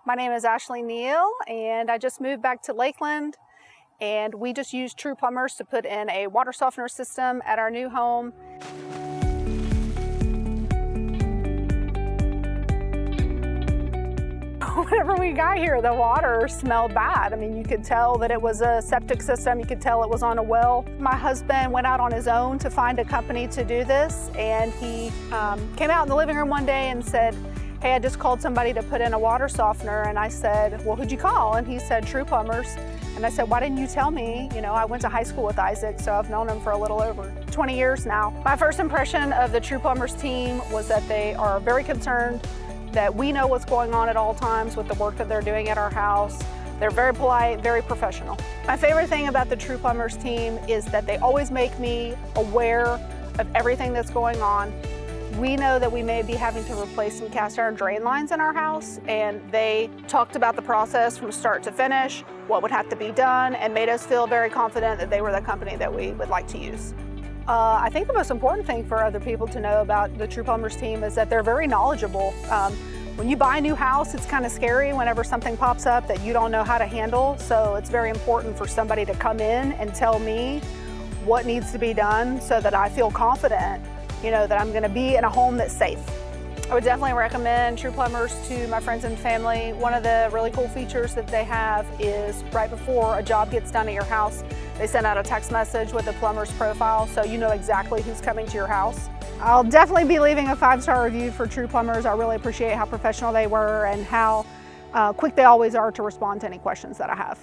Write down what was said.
My name is Neal, and I just moved back to Lakeland, and we just used True Plumbers to put in a water softener system at our new home. Whenever we got here, the water smelled bad. I mean, you could tell that it was a septic system. You could tell it was on a well. My husband went out on his own to find a company to do this, and he came out in the living room one day and said, "Hey, I just called somebody to put in a water softener." And I said, "Well, who'd you call?" And he said, "True Plumbers." And I said, "Why didn't you tell me?" You know, I went to high school with Isaac, so I've known him for a little over 20 years now. My first impression of the True Plumbers team was that they are very concerned that we know what's going on at all times with the work that they're doing at our house. They're very polite, very professional. My favorite thing about the True Plumbers team is that they always make me aware of everything that's going on. We know that we may be having to replace some cast iron drain lines in our house, and they talked about the process from start to finish, what would have to be done, and made us feel very confident that they were the company that we would like to use. I think the most important thing for other people to know about the True Plumbers team is that they're very knowledgeable. When you buy a new house, it's kind of scary whenever something pops up that you don't know how to handle, so it's very important for somebody to come in and tell me what needs to be done so that I feel confident, you know, that I'm going to be in a home that's safe. I would definitely recommend True Plumbers to my friends and family. One of the really cool features that they have is right before a job gets done at your house, they send out a text message with a plumber's profile so you know exactly who's coming to your house. I'll definitely be leaving a 5-star review for True Plumbers. I really appreciate how professional they were and how quick they always are to respond to any questions that I have.